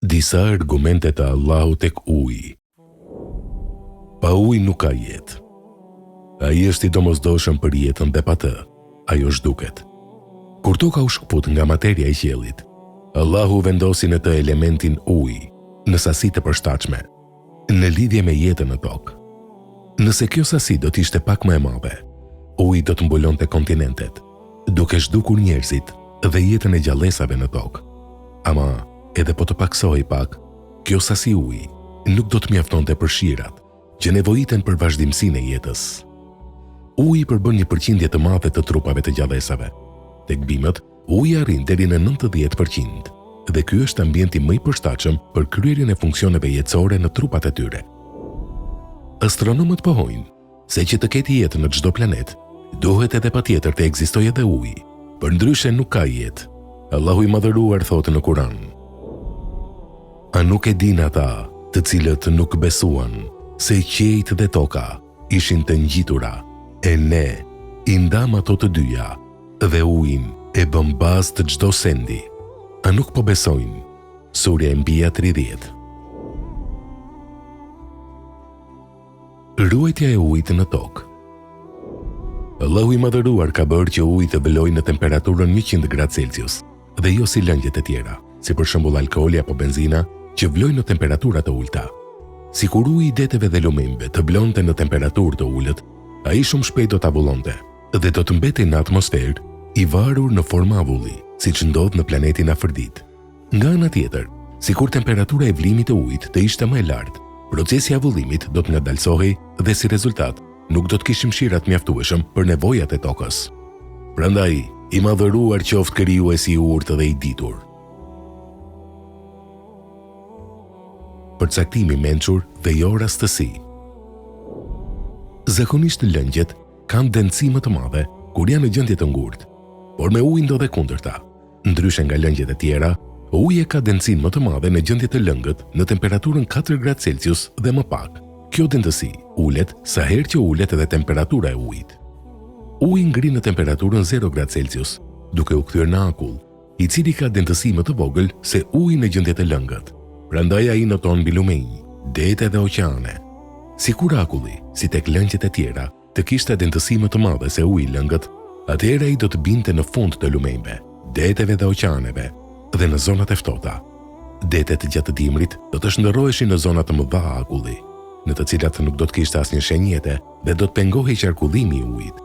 Disa argumente të Allahut tek uji. Pa ujë nuk ka jetë. Ai është i domosdoshëm për jetën dhe pa të, ajo zhduket. Kur toka u shkput nga materia e qiellit, Allahu vendosi në të elementin ujë, në sasi të përshtatshme, në lidhje me jetën në tokë. Nëse kjo sasi do t'ishte pak më e madhe, uji do të mbulonte kontinentet, duke zhdukur njerëzit dhe jetën e gjallësave në tokë. Ama edhe po të paksoj pak, kjo sasi uji nuk do të mjaftonte për shirat që nevojiten për vazhdimsinë e jetës. Uji përbën një përqindje të madhe të trupave të gjallësave. Tek bimët, uji arrin deri në 90% dhe ky është ambienti më i përshtatshëm për kryerjen e funksioneve jetësore në trupat e tyre. Astronomët pohojnë se që të ketë jetë në çdo planet, duhet edhe patjetër të ekzistojë edhe uji, përndryshe nuk ka jetë. Allahu i madhëruar thotë në Kur'an: A nuk e din ata, të cilët nuk besuan, se qiejt dhe toka ishin të ngjitura, e ne i ndam ato të dyja dhe ujin e bëm bazë të çdo sendi. A nuk po besojnë? Surja Enbiya 30. Ruajtja e ujit në tokë. Allahu i madhëruar ka bërë që uji të vëlojë në temperaturën 100 gradë Celsius dhe jo si lëngjet e tjera, si për shembull alkooli apo benzina, që vlojnë në temperatura të ulta. Si kur uji i deteve dhe lumimbe të blonte në temperaturë të ulët, ai shumë shpejt do t'avullonte dhe do të mbetej në atmosferë i varur në formë avulli, siç ndodh në planetin Afërdit. Nga ana tjetër, si kur temperatura e vlimit të ujit të ishte më e lartë, procesi i avullimit do të ngadalsohej dhe si rezultat nuk do të kishim shirat mjaftueshëm për nevojat e tokës. Prandaj, i madhëruar qoftë krijuesi i urtë dhe i ditur. Përcaktimi mençur dhe jo rastësi. Zakonisht lëngjet kanë densë më të madhe kur janë në gjendje të ngurtë, por me ujë ndodhe kundërta. Ndryshe nga lëngjet e tjera, uji ka densë më të madhe në gjendje të lëngët në temperaturën 4 gradë Celsius dhe më pak. Kjo densësi ulet sa herë që ulet edhe temperatura e ujit. Uji ngri në temperaturën 0 gradë Celsius, duke u kthyer në akull, i cili ka densësi më të vogël se uji në gjendje të lëngët. Prandaj ai noton mbi lumenj, dete dhe oqeane. Sikur akulli, si tek lëngjet e tjera, të kishte densësi më të madhe se uji i lëngët, atëherë ai do të binte në fund të lumenjve, deteve dhe oqeaneve dhe në zonat e ftohta. Detet gjatë dimrit do të shndërroheshin në zona të mëdha akulli, në të cilat nuk do të kishte asnjë shenjë jete dhe do të pengohej qarkullimi i ujit.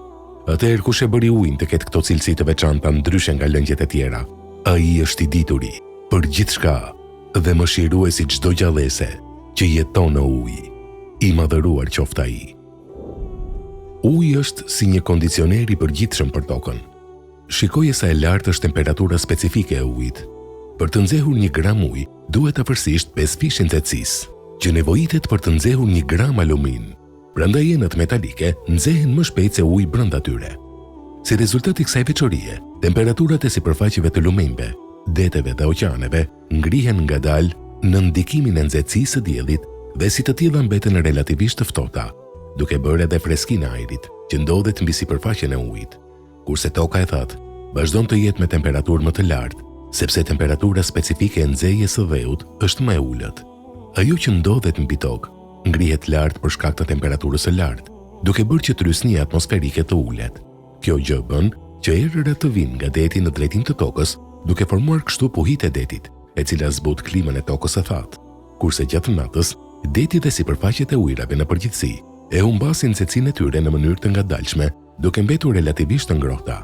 Atëherë kush e bëri ujin të ketë këto cilësi të veçanta ndryshe nga lëngjet e tjera? Ai është i dituri për gjithçka dhe mëshiruesi çdo gjallëse që jeton në ujë. I madhëruar qoftë ai. Uji është si një kondicioner i përgjithshëm për tokën. Shikoje sa e lartë është temperatura specifike e ujit. Për të nxehur 1 gram ujë, duhet afërsisht 5 fishë nxehtësisë, që nevojitet për të nxehur 1 gram alumin. Prandaj enët metalike nxehen më shpejt se uji brenda tyre. Si rezultat i kësaj veçorie, temperaturat e sipërfaqeve të lumenjve, deteve dhe oqeaneve ngrihen ngadalë në ndikimin e nxehtësisë së diellit dhe si të tilla mbeten relativisht të ftohta, duke bërë edhe freskinë e ajrit që ndodhet mbi sipërfaqen e ujit. Kurse toka e thatë vazhdon të jetë me temperaturë më të lartë, sepse temperatura specifike e nxehjes së dheut është më e ulët. Ajo që ndodhet mbi tokë ngrihet lart për shkak të temperaturës së lartë, duke bërë që trysnia atmosferike të ulet. Kjo gjë bën që erërat të vinë nga deti në drejtim të tokës, duke formuar kështu puhit e detit, e cila zbut klimën e tokës së thatë. Kurse gjatë natës, deti dhe sipërfaqet e ujrave në përgjithësi e humbasin nxehtësinë e tyre në mënyrë të ngadalshme, duke mbetur relativisht të ngrohta.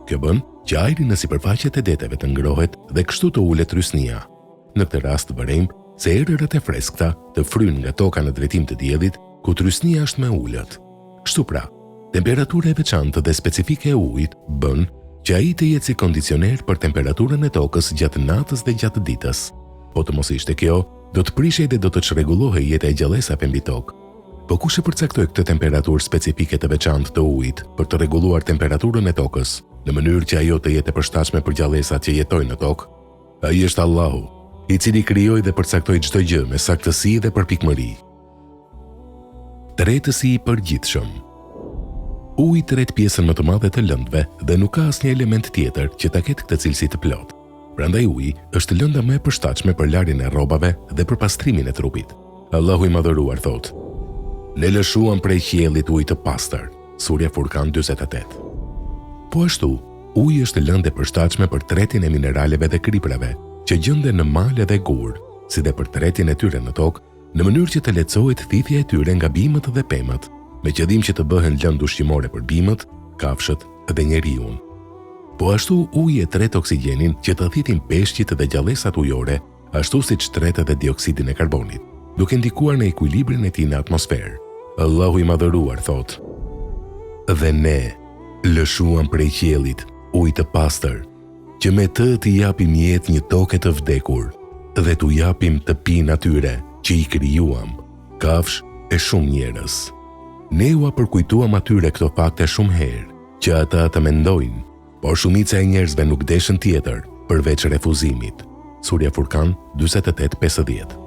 Kjo bën që ajri në sipërfaqet e deteve të ngrohet dhe kështu të ulet trysnia. Në këtë rast vërejmë se erërat e freskëta të fryn nga toka në drejtim të diellit, ku trysnia është më ulët. Kështu pra, temperatura e veçantë dhe specifike e ujit bën që ai të jetë si kondicioner për temperaturën e tokës gjatë natës dhe gjatë ditës. Po të mos ishte kjo, do të prishej dhe do të çrregullohej jeta e gjallësave mbi tokë. Po kush e përcaktoi këtë temperaturë specifike të veçantë të ujit për të rregulluar temperaturën e tokës, në mënyrë që ajo të jetë e përshtatshme për gjallësat që jetojnë në tokë? Ai është Allahu, i cili krijoi dhe përcaktoi çdo gjë me saktësi dhe përpikmëri. Tretësi i përgjithshëm. Uji tret pjesën më të madhe të lëndëve dhe nuk ka asnjë element tjetër që ta ketë këtë cilësi të plotë. Prandaj uji është lënda më e përshtatshme për larjen e rrobave dhe për pastrimin e trupit. Allahu i madhëruar thot: "Ne lëshuam prej qiellit ujë të pastër." Surja Furkan 48. Po ashtu, uji është lëndë e përshtatshme për tretin e mineraleve dhe kriprave që gjenden në male dhe gur, si dhe për tretin e tyre në tokë, në mënyrë që të lehtësohet thithja e tyre nga bimët dhe pemët, me qëllim që të bëhen lëndë ushqimore për bimët, kafshët dhe njeriun. Po ashtu uji e tret oksigjenin që të thithin peshqit dhe gjallësat ujore, ashtu siç tret edhe dioksidin e karbonit, duke ndikuar në ekuilibrin e tij në atmosferë. Allahu i madhëruar thot: "Dhe ne lëshuam prej qiellit ujë të pastër, që me të t'i japim jetë një tokë të vdekur, dhe t'u japim të pinë atyre që i krijuam, kafsh e shumë njerëz. Ne u përkujtuam atyre këto fakte shumë herë, që ata të mendojnë, por shumica e njerëzve nuk deshën tjetër përveç refuzimit." Surja Furkan 48:50.